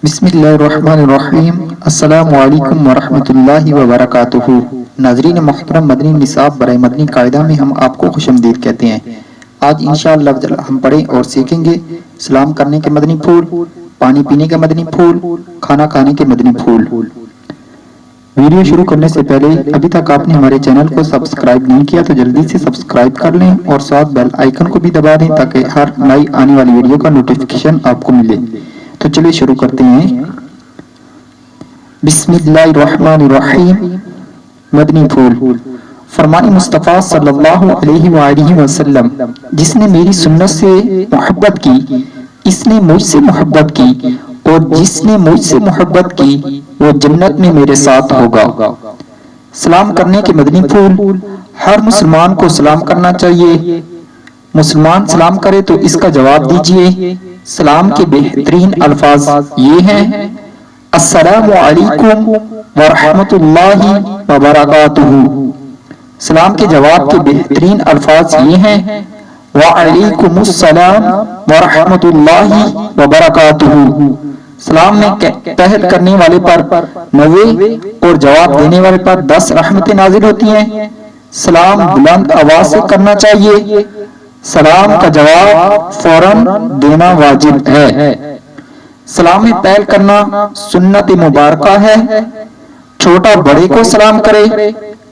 بسم اللہ الرحمن الرحیم۔ السلام علیکم ورحمۃ اللہ وبرکاتہ۔ ناظرین محترم، مدنی نصاب برائے مدنی قاعدہ میں ہم آپ کو خوش آمدید کہتے ہیں۔ آج انشاءاللہ ہم پڑھیں اور سیکھیں گے سلام کرنے کے مدنی پھول، پانی پینے کے مدنی پھول، کھانا کھانے کے مدنی پھول۔ ویڈیو شروع کرنے سے پہلے ابھی تک آپ نے ہمارے چینل کو سبسکرائب نہیں کیا تو جلدی سے سبسکرائب کر لیں اور ساتھ بیل آئیکن کو بھی دبا دیں تاکہ ہر نئی آنے والی ویڈیو کا نوٹیفیکیشن آپ کو ملے۔ تو چلیے شروع کرتے ہیں۔ بسم اللہ الرحمن الرحیم۔ مدنی پھول۔ فرمان مصطفیٰ صلی اللہ علیہ وآلہ وسلم، جس نے میری سنت سے محبت کی اس نے مجھ سے محبت کی، اور جس نے مجھ سے محبت کی وہ جنت میں میرے ساتھ ہوگا۔ سلام کرنے کے مدنی پھول۔ ہر مسلمان کو سلام کرنا چاہیے۔ مسلمان سلام کرے تو اس کا جواب دیجئے۔ سلام کے بہترین الفاظ یہ ہیں: السلام علیکم ورحمۃ اللہ وبرکاتہ۔ سلام کے جواب کے بہترین الفاظ یہ ہیں: وعلیکم السلام ورحمۃ اللہ وبرکاتہ۔ سلام میں پہل کرنے والے پر 90 اور جواب دینے والے پر 10 رحمتیں نازل ہوتی ہیں۔ سلام بلند آواز سے کرنا چاہیے۔ سلام کا جواب فوراً دینا واجب ہے۔ سلام میں پہل کرنا سنت مبارکہ ہے۔ چھوٹا بڑے کو سلام کرے۔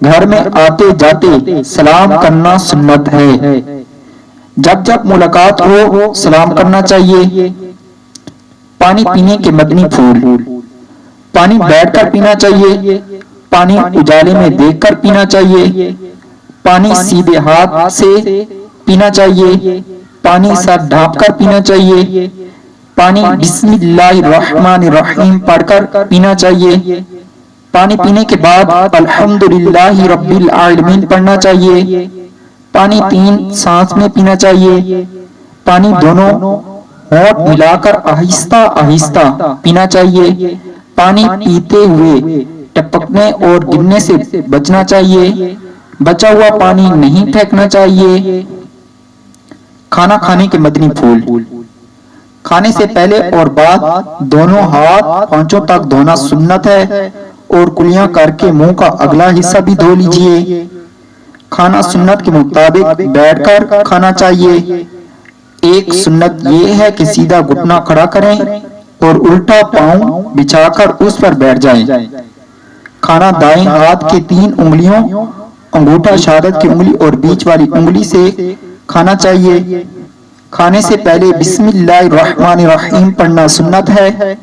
گھر میں آتے جاتے سلام کرنا سنت ہے۔ جب جب ملاقات ہو سلام کرنا چاہیے۔ پانی پینے کے مدنی پھول۔ پانی بیٹھ کر پینا چاہیے۔ پانی اجالے میں دیکھ کر پینا چاہیے۔ پانی سیدھے ہاتھ سے پینا چاہیے۔ پانی سر ڈھانپ کر پینا چاہیے۔ پانی بسم اللہ الرحمن الرحیم پڑھ کر پینا چاہیے۔ پانی پینے کے بعد الحمدللہ رب العالمین پڑھنا چاہیے۔ پانی 3 سانس میں پینا چاہیے۔ پانی دونوں ہونٹ ملا کر آہستہ آہستہ پینا چاہیے۔ پانی پیتے ہوئے ٹپکنے اور گرنے سے بچنا چاہیے۔ بچا ہوا پانی نہیں پھینکنا چاہیے۔ کھانا کھانے کے مدنی پھول۔ کھانے سے پہلے اور بعد دونوں ہاتھ پانچوں تک دھونا سنت ہے، اور کلیاں کر کے منہ کا اگلا حصہ بھی دھو لیجئے۔ کھانا سنت کے مطابق بیٹھ کر کھانا چاہیے۔ ایک سنت یہ ہے کہ سیدھا گھٹنا کھڑا کریں اور الٹا پاؤں بچھا کر اس پر بیٹھ جائیں۔ کھانا دائیں ہاتھ کے 3 انگلیوں، انگوٹھا شہادت کی انگلی اور بیچ والی انگلی سے کھانا چاہیے۔ کھانے سے پہلے بسم اللہ الرحمن الرحیم پڑھنا سنت ہے۔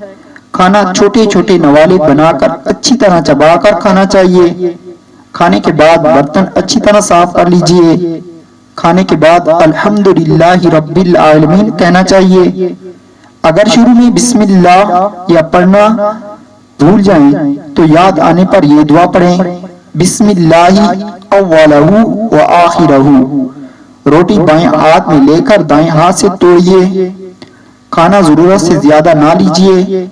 کھانا چھوٹے چھوٹے نوالے بنا کر اچھی طرح چبا کر کھانا چاہیے۔ کھانے کے بعد برتن اچھی طرح صاف کر لیجئے۔ کھانے کے بعد الحمدللہ رب العالمین کہنا چاہیے۔ اگر شروع میں بسم اللہ یا پڑھنا بھول جائیں تو یاد آنے پر یہ دعا پڑھیں: بسم اللہ اولہ و آخرہ۔ روٹی بائیں ہاتھ میں لے کر دائیں ہاتھ سے توڑیے۔ کھانا ضرورت سے زیادہ نہ لیجئے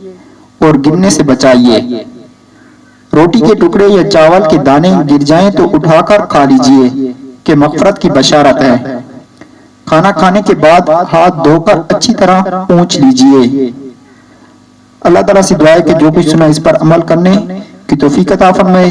اور گرنے سے بچائیے۔ روٹی کے ٹکڑے یا چاول کے دانے گر جائیں تو اٹھا کر کھا لیجئے کہ مغفرت کی بشارت ہے۔ کھانا کھانے کے بعد ہاتھ دھو کر اچھی طرح پونچھ لیجئے۔ اللہ تعالیٰ سے دعا ہے کہ جو کچھ سنا اس پر عمل کرنے کی توفیق عطا فرمائے۔